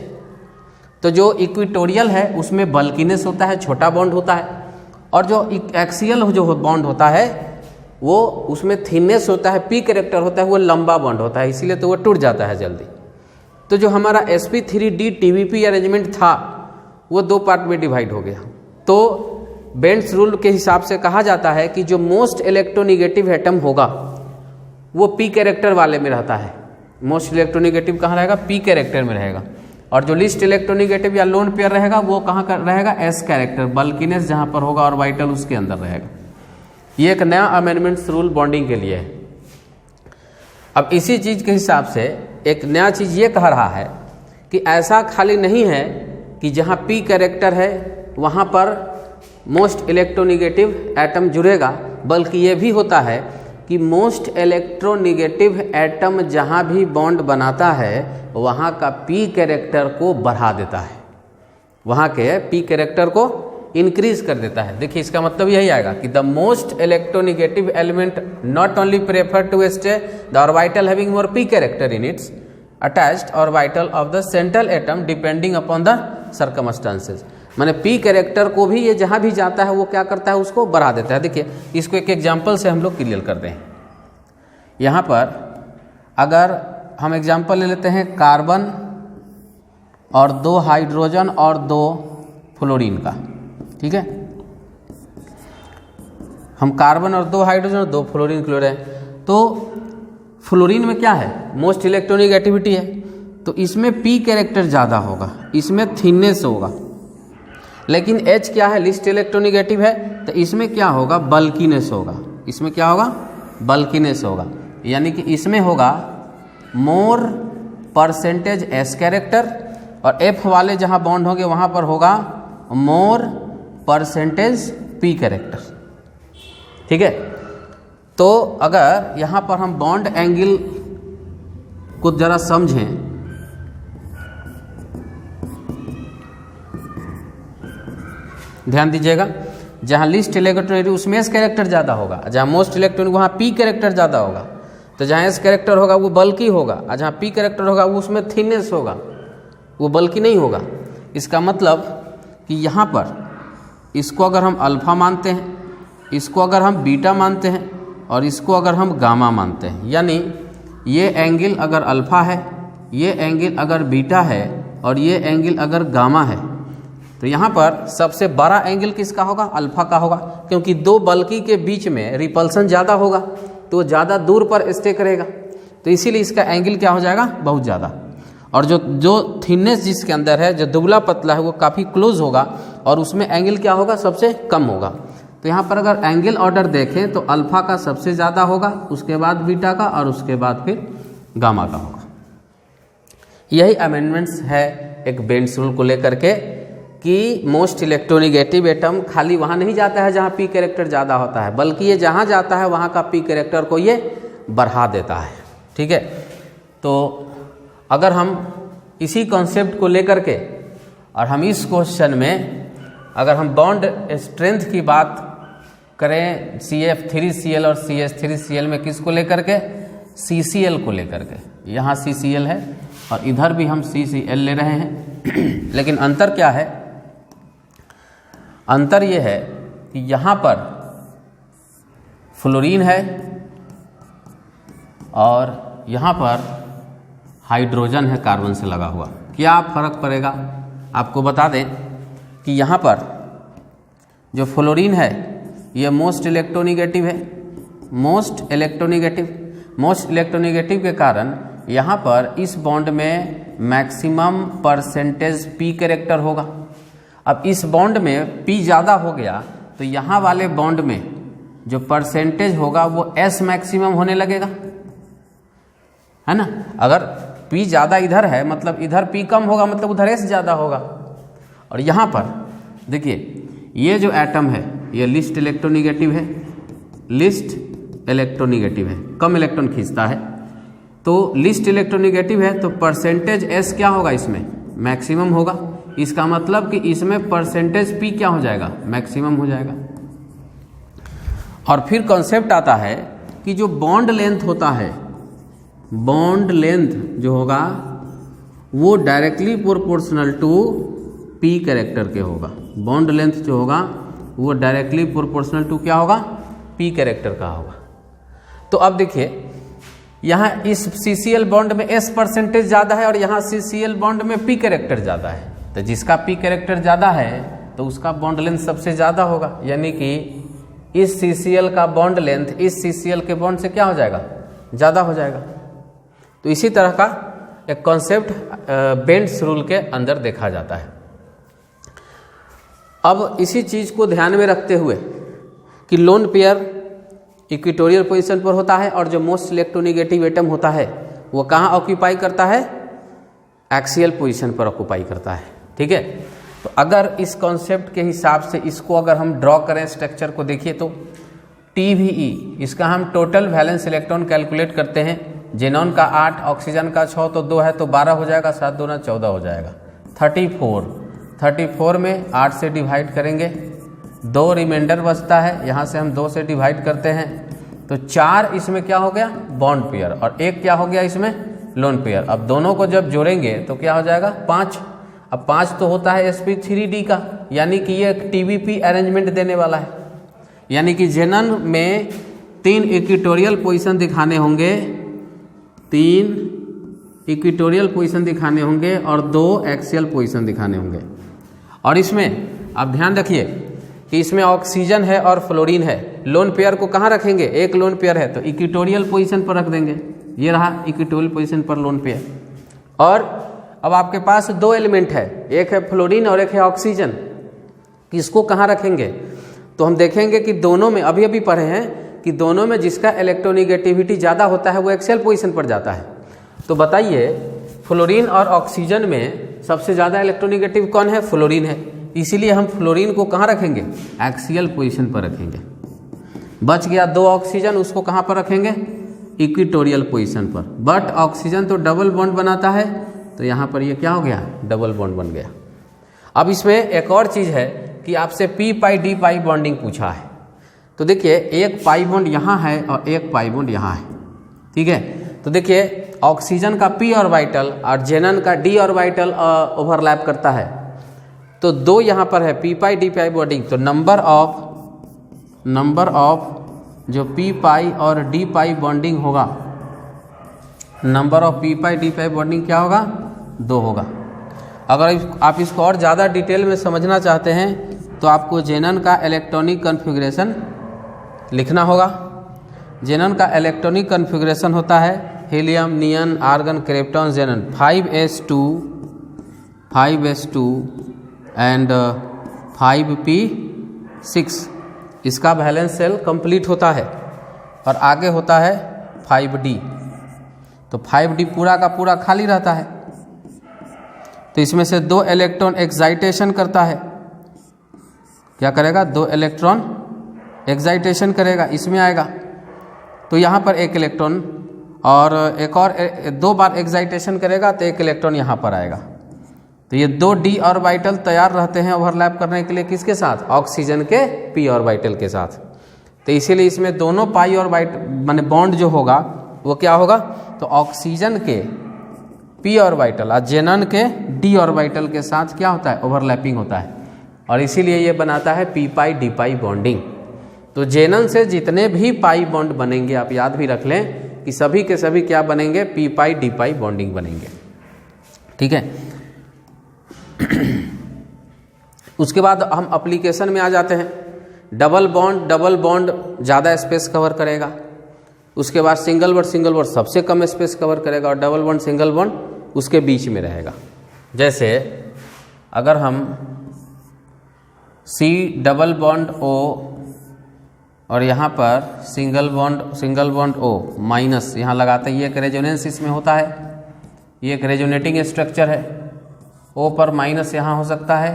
तो जो इक्वेटोरियल है उसमें बल्कीनेस होता है, छोटा बॉन्ड होता है, और जो एक्सियल जो बॉन्ड होता है वो उसमें थिननेस होता है, P कैरेक्टर होता है, वो लंबा बॉन्ड होता है, इसीलिए तो वो टूट जाता है जल्दी। तो जो हमारा sp3d TBP अरेंजमेंट था वो 2 पार्ट में डिवाइड हो गया। तो बेंड्स रूल के हिसाब से कहा जाता है कि जो मोस्ट इलेक्ट्रोनेगेटिव एटम होगा वो P कैरेक्टर वाले में रहता है। मोस्ट इलेक्ट्रोनेगेटिव कहाँ रहेगा? P कैरेक्टर में रहेगा। और जो लिस्ट इलेक्ट्रोनेगेटिव या लोन पेयर रहेगा वो कहाँ का रहेगा? S कैरेक्टर, बल्कीनेस जहाँ पर होगा और वाइटल उसके अंदर रहेगा। ये एक नया अमेंडमेंट्स रूल बॉन्डिंग के लिए है। अब इसी चीज़ के हिसाब से एक नया चीज़ ये कह रहा है कि ऐसा खाली नहीं है कि जहाँ P कैरेक्टर है वहाँ पर मोस्ट इलेक्ट्रोनेगेटिव एटम जुड़ेगा, बल्कि ये भी होता है कि मोस्ट इलेक्ट्रोनेगेटिव एटम जहाँ भी बॉन्ड बनाता है वहाँ का P कैरेक्टर को बढ़ा देता है, वहाँ के P कैरेक्टर को इंक्रीज कर देता है। देखिए इसका मतलब यही आएगा कि the most electronegative element not only prefer to stay the orbital having more P character in its attached orbital of the central atom depending upon the circumstances. माने P कैरेक्टर को भी ये जहाँ भी जाता है वो क्या करता है? उसको बढ़ा देता है। देखिए इसको एक एग्जाम्पल से हम लोग क्लियर करते हैं। यहाँ पर अगर हम एग्जाम्पल ले लेते हैं कार्बन और 2 हाइड्रोजन और 2 फ्लोरीन का, ठीक है, हम कार्बन और 2 हाइड्रोजन और 2 फ्लोरीन क्लोर है। तो फ्लोरीन में क्या है? मोस्ट इलेक्ट्रोनेगेटिविटी है, तो इसमें P कैरेक्टर ज़्यादा होगा, इसमें थिननेस होगा। लेकिन H क्या है? लिस्ट इलेक्ट्रोनेगेटिव है, तो इसमें क्या होगा? बल्कीनेस होगा। इसमें क्या होगा? बल्कीनेस होगा। यानी कि इसमें होगा मोर परसेंटेज S कैरेक्टर, और F वाले जहाँ बॉन्ड होंगे वहाँ पर होगा मोर परसेंटेज P कैरेक्टर, ठीक है। तो अगर यहाँ पर हम बॉन्ड एंगल को ज़रा समझें, ध्यान दीजिएगा, जहाँ लिस्ट इलेक्ट्रोनेगेटिव उसमें S कैरेक्टर ज़्यादा होगा, जहाँ मोस्ट इलेक्ट्रोनिक वहाँ P कैरेक्टर ज़्यादा होगा। तो जहाँ S कैरेक्टर होगा वो बल्कि होगा, और जहाँ P कैरेक्टर होगा वो उसमें थिननेस होगा, वो बल्कि नहीं होगा। इसका मतलब कि यहाँ पर इसको अगर हम अल्फ़ा मानते हैं, इसको अगर हम बीटा मानते हैं, और इसको अगर हम गामा मानते हैं, यानी ये एंगल अगर अल्फ़ा है, ये एंगल अगर बीटा है, और ये एंगल अगर गामा है, तो यहाँ पर सबसे बड़ा एंगल किसका होगा? अल्फ़ा का होगा, क्योंकि 2 बल्कि के बीच में रिपल्सन ज़्यादा होगा तो ज़्यादा दूर पर स्टे करेगा, तो इसीलिए इसका एंगल क्या हो जाएगा? बहुत ज़्यादा। और जो थिननेस जिसके अंदर है, जो दुबला पतला है, वो काफ़ी क्लोज होगा, और उसमें एंगल क्या होगा? सबसे कम होगा। तो यहाँ पर अगर एंगल ऑर्डर देखें तो अल्फ़ा का सबसे ज़्यादा होगा, उसके बाद बीटा का, और उसके बाद फिर गामा का होगा। यही अमेंडमेंट्स है एक बेंड्स रूल को लेकर के कि मोस्ट इलेक्ट्रोनेगेटिव एटम खाली वहाँ नहीं जाता है जहाँ P कैरेक्टर ज़्यादा होता है, बल्कि ये जहाँ जाता है वहाँ का P कैरेक्टर को ये बढ़ा देता है, ठीक है। तो अगर हम इसी कॉन्सेप्ट को लेकर के, और हम इस क्वेश्चन में अगर हम बॉन्ड स्ट्रेंथ की बात करें CF3Cl और CH3Cl में किसको लेकर के, CCl को लेकर के। यहाँ CCl है और इधर भी हम CCl ले रहे हैं लेकिन अंतर क्या है, अंतर ये है कि यहाँ पर फ्लोरीन है और यहाँ पर हाइड्रोजन है कार्बन से लगा हुआ। क्या फर्क पड़ेगा, आपको बता दें कि यहाँ पर जो फ्लोरीन है ये मोस्ट इलेक्ट्रोनिगेटिव है, मोस्ट इलेक्ट्रोनिगेटिव के कारण यहाँ पर इस बॉन्ड में मैक्सिमम परसेंटेज P कैरेक्टर होगा। अब इस बॉन्ड में P ज़्यादा हो गया तो यहाँ वाले बॉन्ड में जो परसेंटेज होगा वो S मैक्सिमम होने लगेगा, है ना। अगर P ज़्यादा इधर है मतलब इधर P कम होगा, मतलब उधर S ज़्यादा होगा। और यहाँ पर देखिए ये जो एटम है ये लिस्ट इलेक्ट्रोनिगेटिव है, लिस्ट इलेक्ट्रोनिगेटिव है, कम इलेक्ट्रॉन खींचता है। तो लिस्ट इलेक्ट्रोनिगेटिव है तो परसेंटेज S क्या होगा, इसमें मैक्सिमम होगा। इसका मतलब कि इसमें परसेंटेज P क्या हो जाएगा, मैक्सिमम हो जाएगा। और फिर कॉन्सेप्ट आता है कि जो बॉन्ड लेंथ होता है, बॉन्ड लेंथ जो होगा वो directly proportional to P character के होगा। बॉन्ड लेंथ जो होगा वो डायरेक्टली प्रोपोर्शनल टू क्या होगा, P कैरेक्टर का होगा। तो अब देखिए यहाँ इस CCl बॉन्ड में S परसेंटेज ज़्यादा है और यहाँ CCl बॉन्ड में P कैरेक्टर ज़्यादा है। तो जिसका P कैरेक्टर ज़्यादा है तो उसका बॉन्ड लेंथ सबसे ज़्यादा होगा, यानी कि इस CCl का बॉन्ड लेंथ इस CCl के बॉन्ड से क्या हो जाएगा, ज़्यादा हो जाएगा। तो इसी तरह का एक कॉन्सेप्ट बेंड्स रूल के अंदर देखा जाता है। अब इसी चीज़ को ध्यान में रखते हुए कि लोन पेयर इक्वेटोरियल पोजीशन पर होता है और जो मोस्ट इलेक्ट्रोनिगेटिव एटम होता है वो कहाँ ऑक्यूपाई करता है, एक्सियल पोजीशन पर ऑक्यूपाई करता है, ठीक है। तो अगर इस कॉन्सेप्ट के हिसाब से इसको अगर हम ड्रॉ करें स्ट्रक्चर को, देखिए तो TVE इसका हम टोटल वैलेंस इलेक्ट्रॉन कैलकुलेट करते हैं। जेनॉन का 8, ऑक्सीजन का 6, तो 2 है तो 12 हो जाएगा, 7 दूना 14 हो जाएगा। 34 में 8 से डिवाइड करेंगे, 2 रिमाइंडर बचता है, यहाँ से हम 2 से डिवाइड करते हैं तो 4 इसमें क्या हो गया, बॉन्ड पेयर, और 1 क्या हो गया इसमें, लोन पेयर। अब दोनों को जब जोड़ेंगे तो क्या हो जाएगा, 5। अब 5 तो होता है sp3d का, यानी कि ये TVP अरेंजमेंट देने वाला है। यानी कि जेनन में 3 इक्वेटोरियल पोजीशन दिखाने होंगे, 3 इक्वेटोरियल पोजीशन दिखाने होंगे और 2 एक्सियल पोजीशन दिखाने होंगे। और इसमें आप ध्यान रखिए कि इसमें ऑक्सीजन है और फ्लोरीन है। लोन पेयर को कहाँ रखेंगे, एक लोन पेयर है तो इक्वेटोरियल पोजीशन पर रख देंगे, ये रहा इक्वेटोरियल पोजीशन पर लोन पेयर। और अब आपके पास 2 एलिमेंट है, एक है फ्लोरीन और एक है ऑक्सीजन, किसको कहाँ रखेंगे। तो हम देखेंगे कि दोनों में अभी अभी पढ़े हैं कि दोनों में जिसका इलेक्ट्रोनिगेटिविटी ज़्यादा होता है वो एक्सियल पोजीशन पर जाता है। तो बताइए फ्लोरीन और ऑक्सीजन में सबसे ज़्यादा इलेक्ट्रोनिगेटिव कौन है, फ्लोरीन है, इसीलिए हम फ्लोरीन को कहाँ रखेंगे, एक्सियल पोजीशन पर रखेंगे। बच गया 2 ऑक्सीजन, उसको कहाँ पर रखेंगे, इक्वेटोरियल पोजीशन पर। बट ऑक्सीजन तो डबल बॉन्ड बनाता है तो यहाँ पर ये क्या हो गया, डबल बॉन्ड बन गया। अब इसमें एक और चीज़ है कि आपसे p पाई d पाई बॉन्डिंग पूछा है। तो देखिए एक पाई बॉन्ड यहाँ है और एक पाई बॉन्ड यहाँ है, ठीक है। तो देखिए ऑक्सीजन का p ऑर्बिटल और जेनन का d ऑर्बिटल ओवरलैप करता है, तो 2 यहाँ पर है p पाई d पाई बॉन्डिंग। तो नंबर ऑफ जो p पाई और d पाई बॉन्डिंग होगा, number of p pi d pi bonding क्या होगा, 2 होगा। अगर आप इसको और ज़्यादा डिटेल में समझना चाहते हैं तो आपको जेनन का इलेक्ट्रॉनिक कॉन्फ़िगरेशन लिखना होगा। जेनन का इलेक्ट्रॉनिक कॉन्फ़िगरेशन होता है helium, neon, argon, krypton, xenon 5s2 and 5p6। इसका वैलेंस शेल कंप्लीट होता है और आगे होता है 5d। तो 5d पूरा का पूरा खाली रहता है, तो इसमें से 2 इलेक्ट्रॉन एक्साइटेशन करता है। क्या करेगा, 2 इलेक्ट्रॉन एक्साइटेशन करेगा, इसमें आएगा। तो यहाँ पर 1 इलेक्ट्रॉन और एक और 2 बार एक्साइटेशन करेगा तो एक इलेक्ट्रॉन यहाँ पर आएगा। तो ये 2 d ऑर्बिटल तैयार रहते हैं ओवरलैप करने के लिए किसके साथ? ऑक्सीजन के p ऑर्बिटल के साथ। तो इसीलिए इसमें दोनों पाई ऑर्बिटल माने बॉन्ड जो होगा वो क्या होगा? तो ऑक्सीजन के p ऑर्बिटल और जेनन के d ऑर्बिटल के साथ क्या होता है? ओवरलैपिंग होता है, और इसीलिए ये बनाता है p पाई d पाई बॉन्डिंग। तो जेनन से जितने भी पाई बॉन्ड बनेंगे आप याद भी रख लें कि सभी के सभी क्या बनेंगे? p पाई d पाई बॉन्डिंग बनेंगे। ठीक है। उसके बाद हम एप्लीकेशन में आ जाते हैं। डबल बॉन्ड ज़्यादा स्पेस कवर करेगा। उसके बाद सिंगल बॉन्ड सबसे कम स्पेस कवर करेगा, और डबल बॉन्ड सिंगल बॉन्ड उसके बीच में रहेगा। जैसे अगर हम C डबल बॉन्ड O और यहाँ पर सिंगल बॉन्ड O माइनस यहाँ लगाते हैं, ये एक रेजोनेंस इसमें होता है, ये एक रेजोनेटिंग स्ट्रक्चर है। O पर माइनस यहाँ हो सकता है,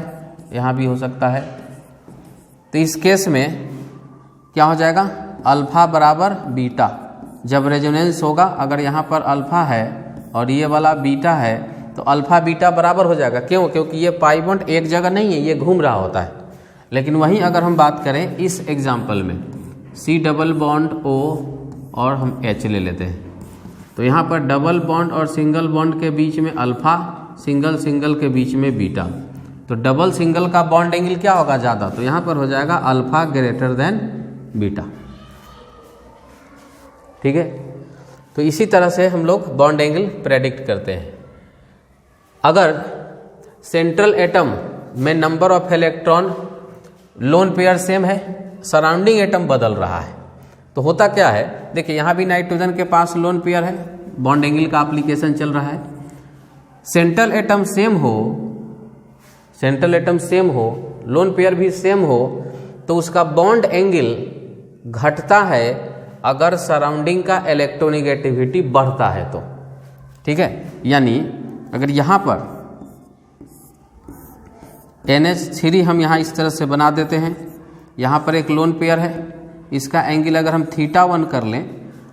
यहाँ भी हो सकता है। तो इस केस में क्या हो जाएगा? अल्फा बराबर बीटा। जब रेजोनेंस होगा, अगर यहाँ पर अल्फा है और ये वाला बीटा है तो अल्फा बीटा बराबर हो जाएगा। क्यों? क्योंकि ये पाई बॉन्ड एक जगह नहीं है, ये घूम रहा होता है। लेकिन वहीं अगर हम बात करें इस एग्जाम्पल में C डबल बॉन्ड O और हम H ले लेते हैं, तो यहाँ पर डबल बॉन्ड और सिंगल बॉन्ड के बीच में अल्फा, सिंगल के बीच में बीटा। तो डबल सिंगल का बॉन्ड एंगल क्या होगा? ज़्यादा। तो यहाँ पर हो जाएगा अल्फा ग्रेटर देन बीटा। ठीक है। तो इसी तरह से हम लोग बॉन्ड एंगल प्रेडिक्ट करते हैं। अगर सेंट्रल एटम में number of electron lone pair same है, सराउंडिंग एटम बदल रहा है, तो होता क्या है? देखिए यहाँ भी नाइट्रोजन के पास लोन पेयर है, बॉन्ड एंगल का एप्लीकेशन चल रहा है। सेंट्रल एटम सेम हो, लोन पेयर भी सेम हो, तो उसका बॉन्ड एंगल घटता है अगर सराउंडिंग का इलेक्ट्रोनेगेटिविटी बढ़ता है तो। ठीक है। यानी अगर यहाँ पर NH3 हम यहाँ इस तरह से बना देते हैं, यहाँ पर एक लोन पेयर है, इसका एंगल अगर हम θ1 कर लें,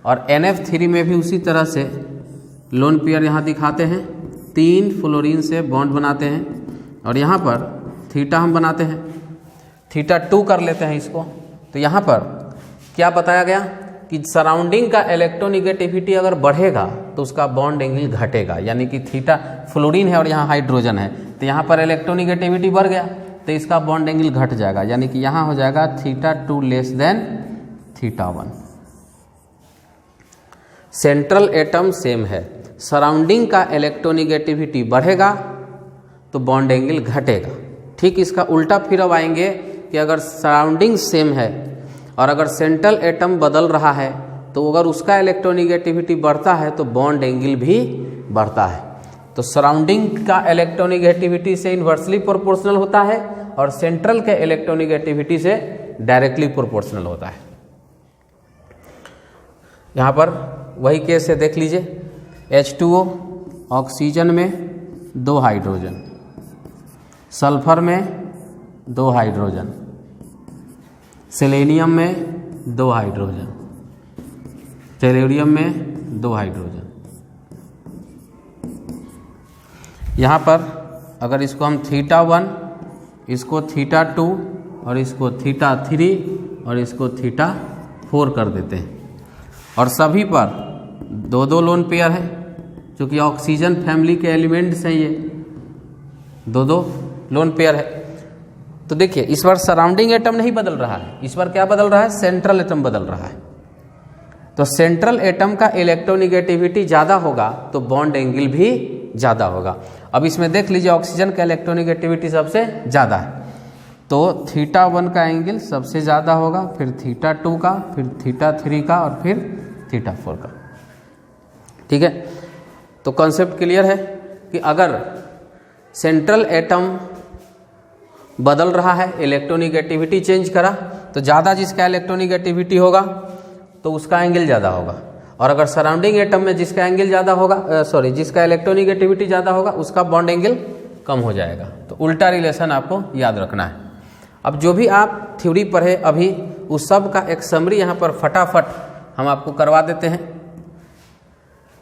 और NF3 में भी उसी तरह से लोन पेयर यहाँ दिखाते हैं, 3 फ्लोरीन से बॉन्ड बनाते हैं, और यहाँ पर थीटा हम बनाते हैं, θ2 कर लेते हैं इसको। तो यहाँ पर क्या बताया गया कि सराउंडिंग का इलेक्ट्रोनेगेटिविटी अगर बढ़ेगा तो उसका बॉन्ड एंगल घटेगा। यानी कि थीटा फ्लोरीन है और यहाँ हाइड्रोजन है, तो यहाँ पर इलेक्ट्रोनेगेटिविटी बढ़ गया तो इसका बॉन्ड एंगल घट जाएगा। यानी कि यहाँ हो जाएगा θ2 less than θ1। Central atom same है, सराउंडिंग का इलेक्ट्रोनेगेटिविटी बढ़ेगा तो बॉन्ड एंगल घटेगा। ठीक इसका उल्टा फिर अब आएंगे कि अगर सराउंडिंग सेम है और अगर सेंट्रल एटम बदल रहा है तो अगर उसका इलेक्ट्रोनेगेटिविटी बढ़ता है तो बॉन्ड एंगल भी बढ़ता है। तो सराउंडिंग का इलेक्ट्रोनेगेटिविटी से इन्वर्सली प्रोपोर्शनल होता है और सेंट्रल के इलेक्ट्रोनेगेटिविटी से डायरेक्टली प्रोपोर्शनल होता है। यहाँ पर वही केस है, देख लीजिए। H2O ऑक्सीजन में 2 हाइड्रोजन, सल्फर में 2 हाइड्रोजन, सेलेनियम में 2 हाइड्रोजन, टेलुरियम में 2 हाइड्रोजन। यहाँ पर अगर इसको हम θ1, इसको θ2 और इसको θ3 और इसको θ4 कर देते हैं, और सभी पर 2 लोन पेयर है, क्योंकि ऑक्सीजन फैमिली के एलिमेंट्स हैं, ये 2 लोन पेयर है। तो देखिए इस बार सराउंडिंग एटम नहीं बदल रहा है, इस बार क्या बदल रहा है? सेंट्रल एटम बदल रहा है। तो सेंट्रल एटम का इलेक्ट्रोनेगेटिविटी ज़्यादा होगा तो बॉन्ड एंगल भी ज़्यादा होगा। अब इसमें देख लीजिए ऑक्सीजन का इलेक्ट्रोनेगेटिविटी सबसे ज़्यादा है, तो θ1 का एंगल सबसे ज़्यादा होगा, फिर θ2 का, फिर θ3 का और फिर θ4 का। ठीक है। तो कॉन्सेप्ट क्लियर है कि अगर सेंट्रल एटम बदल रहा है, इलेक्ट्रोनेगेटिविटी चेंज करा, तो ज़्यादा जिसका इलेक्ट्रोनेगेटिविटी होगा तो उसका एंगल ज़्यादा होगा, और अगर सराउंडिंग एटम में जिसका एंगल ज़्यादा होगा जिसका इलेक्ट्रोनेगेटिविटी ज़्यादा होगा उसका बॉन्ड एंगल कम हो जाएगा। तो उल्टा रिलेशन आपको याद रखना है। अब जो भी आप थ्योरी पढ़े अभी उस सब का एक समरी यहाँ पर फटाफट हम आपको करवा देते हैं।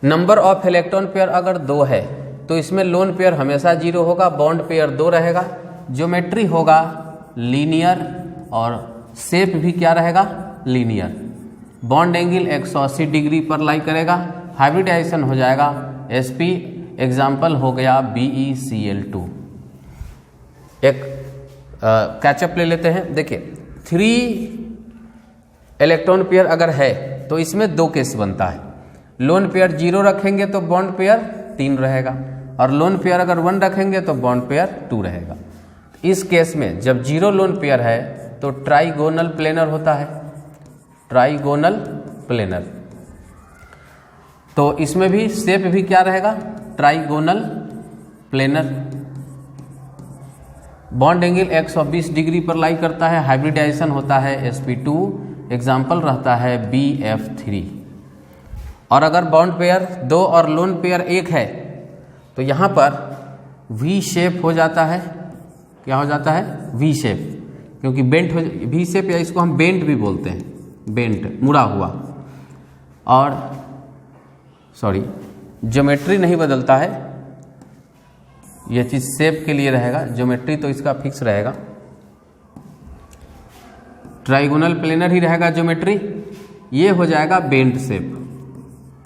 नंबर ऑफ इलेक्ट्रॉन पेयर अगर 2 है तो इसमें लोन पेयर हमेशा 0 होगा, बॉन्ड पेयर 2 रहेगा, ज्योमेट्री होगा लीनियर और शेप भी क्या रहेगा, लीनियर। बॉन्ड एंगल 180 डिग्री पर लाई करेगा। हाइब्रिडाइजेशन हो जाएगा sp, एग्जाम्पल हो गया BeCl2। एक कैचअप ले लेते हैं। देखिए 3 इलेक्ट्रॉन पेयर अगर है तो इसमें 2 केस बनता है। लोन पेयर 0 रखेंगे तो बॉन्ड पेयर 3 रहेगा, और लोन पेयर अगर 1 रखेंगे तो बॉन्ड पेयर 2 रहेगा। इस केस में जब 0 लोन पेयर है तो ट्राइगोनल प्लेनर होता है, ट्राइगोनल प्लेनर। तो इसमें भी शेप भी क्या रहेगा, trigonal planar. Bond angle 120 degree पर लाई करता है। हाइब्रिडाइजेशन होता है sp2, एग्जाम्पल रहता है BF3। और अगर बॉन्ड पेयर 2 और लोन पेयर 1 है तो यहाँ पर V शेप हो जाता है। क्या हो जाता है, V शेप, क्योंकि बेंट हो, V शेप या इसको हम बेंट भी बोलते हैं, बेंट मुड़ा हुआ। और सॉरी, ज्योमेट्री नहीं बदलता है, यह चीज शेप के लिए रहेगा, ज्योमेट्री तो इसका फिक्स रहेगा। ट्राइगोनल प्लेनर ही रहेगा ज्योमेट्री। ये हो जाएगा बेंट शेप,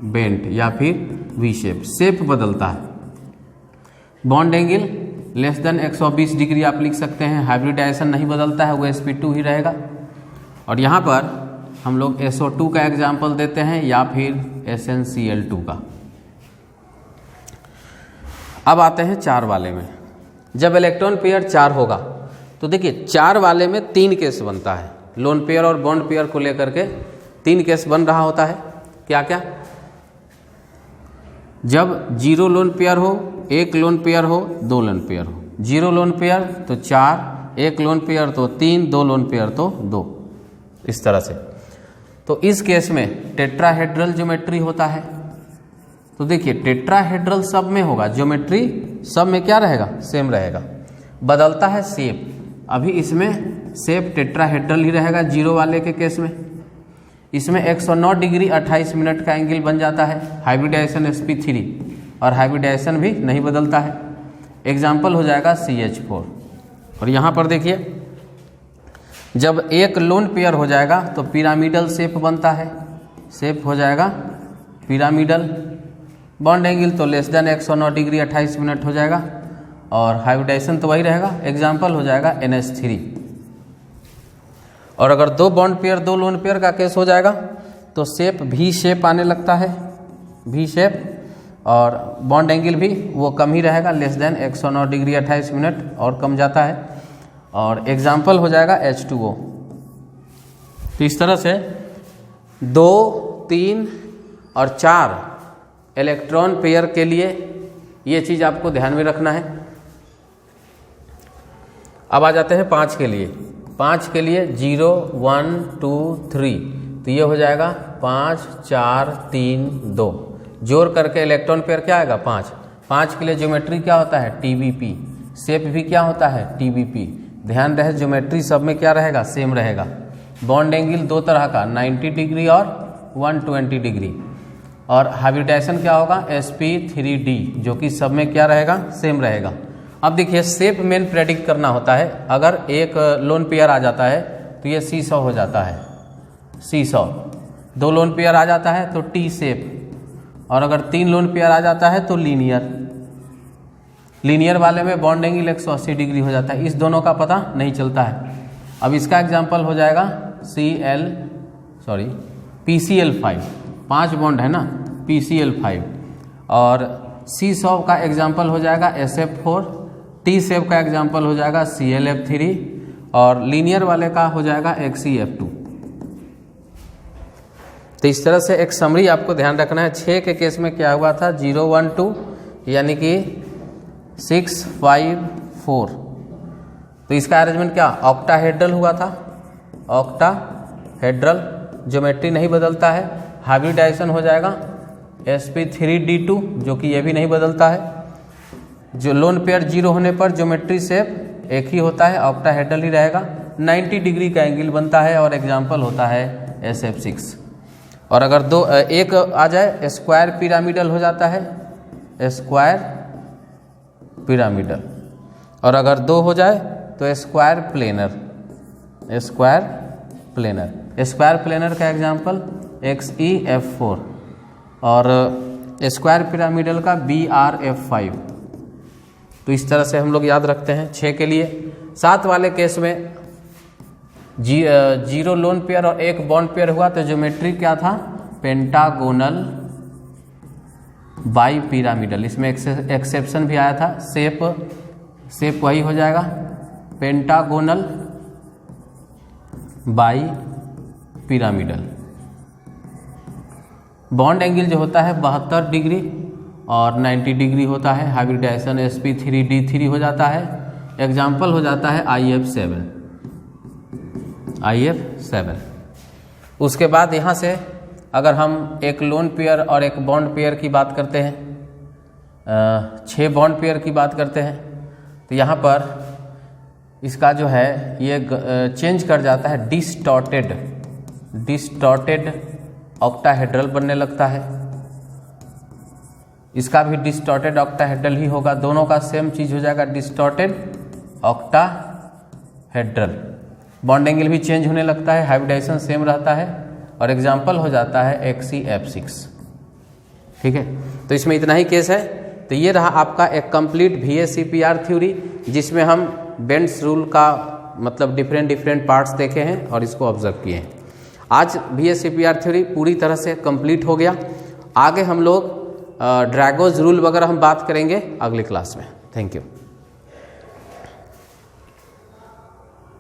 बेंट या फिर वी शेप, शेप बदलता है। Bond angle less than 120 degree आप लिख सकते हैं। हाइब्रिडाइजेशन नहीं बदलता है, वो sp2 ही रहेगा। और यहाँ पर हम लोग SO2 का एग्जाम्पल देते हैं या फिर SnCl2 का। अब आते हैं 4 वाले में। जब इलेक्ट्रॉन पेयर 4 होगा तो देखिए 4 वाले में 3 केस बनता है। लोन पेयर और बॉन्ड पेयर को लेकर के 3 केस बन रहा होता है। क्या क्या, जब 0 लोन पेयर हो, 1 लोन पेयर हो, 2 लोन पेयर हो। 0 लोन पेयर तो 4, 1 लोन पेयर तो 3, 2 लोन पेयर तो 2, इस तरह से। तो इस केस में टेट्राहेड्रल ज्योमेट्री होता है। तो देखिए टेट्राहेड्रल सब में होगा, ज्योमेट्री सब में क्या रहेगा, सेम रहेगा। बदलता है शेप। अभी इसमें शेप टेट्राहेड्रल ही रहेगा 0 वाले के केस में। इसमें 109 डिग्री 28 मिनट का एंगल बन जाता है। हाइब्रिडाइजेशन sp3 और हाइब्रिडाइजेशन भी नहीं बदलता है। एग्जाम्पल हो जाएगा CH4। और यहाँ पर देखिए जब 1 लोन पेयर हो जाएगा तो पिरामिडल शेप बनता है, शेप हो जाएगा पिरामिडल। बॉन्ड एंगल तो लेस देन 109 डिग्री 28 मिनट हो जाएगा, और हाइब्रिडाइजेशन तो वही रहेगा। एग्जाम्पल हो जाएगा NH3। और अगर 2 बॉन्ड पेयर 2 लोन पेयर का केस हो जाएगा तो शेप V शेप आने लगता है, V शेप। और बॉन्ड एंगल भी वो कम ही रहेगा, लेस देन 109 डिग्री 28 मिनट और कम जाता है। और एग्जाम्पल हो जाएगा H2O। तो इस तरह से 2, 3 और 4 इलेक्ट्रॉन पेयर के लिए ये चीज़ आपको ध्यान में रखना है। अब आ जाते हैं 5 के लिए। 5 के लिए 0, 1, 2, 3, तो ये हो जाएगा 5, 4, 3, 2। जोड़ करके इलेक्ट्रॉन पेयर क्या आएगा, 5। 5 के लिए ज्योमेट्री क्या होता है, TBP। शेप भी क्या होता है, TBP। ध्यान रहे ज्योमेट्री सब में क्या रहेगा, सेम रहेगा। बॉन्ड एंगल 2 तरह का, 90 डिग्री और 120 डिग्री। और हाइब्रिडाइजेशन क्या होगा, sp3d, जो कि सब में क्या रहेगा, सेम रहेगा। अब देखिए शेप मेन प्रेडिक्ट करना होता है। अगर 1 लोन पेयर आ जाता है तो ये C100 हो जाता है, C100। 2 लोन पेयर आ जाता है तो T शेप। और अगर 3 लोन पेयर आ जाता है तो लीनियर। लीनियर वाले में बॉन्ड एंगल 180 डिग्री हो जाता है। इस दोनों का पता नहीं चलता है। अब इसका एग्जाम्पल हो जाएगा PCl5। 5 बॉन्ड है ना, PCl5। और C100 का एग्जाम्पल हो जाएगा SF4। T शेप का एग्जाम्पल हो जाएगा ClF3। और लीनियर वाले का हो जाएगा XeF2। तो इस तरह से एक समरी आपको ध्यान रखना है। 6 के केस में क्या हुआ था, 0, 1, 2 यानी कि 6, 5, 4। तो इसका अरेंजमेंट क्या, ऑक्टाहेड्रल हुआ था, ऑक्टाहेड्रल। ज्योमेट्री नहीं बदलता है। हाइब्रिडाइजेशन हो जाएगा sp3d2, जो कि ये भी नहीं बदलता है। जो लोन पेयर 0 होने पर ज्योमेट्री शेप एक ही होता है, ऑक्टाहेड्रल ही रहेगा। 90 डिग्री का एंगल बनता है और एग्जाम्पल होता है SF6। और अगर एक आ जाए स्क्वायर पिरामिडल हो जाता है, स्क्वायर पिरामिडल। और अगर 2 हो जाए तो square planar, square planar. Square planar का एग्जांपल XeF4 और स्क्वायर पिरामिडल का BRF5। तो इस तरह से हम लोग याद रखते हैं 6 के लिए। 7 वाले केस में 0 लोन पेयर और 1 बॉन्ड पेयर हुआ तो ज्योमेट्री क्या था, पेंटागोनल बाई पिरामिडल। इसमें एक्सेप्शन भी आया था, शेप वही हो जाएगा, pentagonal bi pyramidal. Bond angle जो होता है 72 डिग्री और 90 डिग्री होता है। हाइब्रिडाइजेशन sp3d3 हो जाता है। एग्जाम्पल हो जाता है IF7। उसके बाद यहाँ से अगर हम एक लोन पेयर और एक बॉन्ड पेयर की बात करते हैं, 6 बॉन्ड पेयर की बात करते हैं, तो यहाँ पर इसका जो है ये चेंज कर जाता है, डिस्टॉर्टेड ऑक्टाहेड्रल बनने लगता है। इसका भी डिस्टॉर्टेड ऑक्टाहेड्रल ही होगा, दोनों का सेम चीज हो जाएगा, डिस्टॉर्टेड ऑक्टाहेड्रल। बॉन्ड एंगल भी चेंज होने लगता है, हाइब्रिडाइजेशन सेम रहता है और एग्जाम्पल हो जाता है XeF6। ठीक है, तो इसमें इतना ही केस है। तो ये रहा आपका एक कंप्लीट VSEPR थ्योरी, जिसमें हम बेंड्स रूल का मतलब डिफरेंट पार्ट्स देखे हैं और इसको ऑब्जर्व किए हैं। आज VSEPR थ्योरी पूरी तरह से कंप्लीट हो गया। आगे हम लोग ड्रैगोज रूल वगैरह हम बात करेंगे अगले क्लास में। Thank you.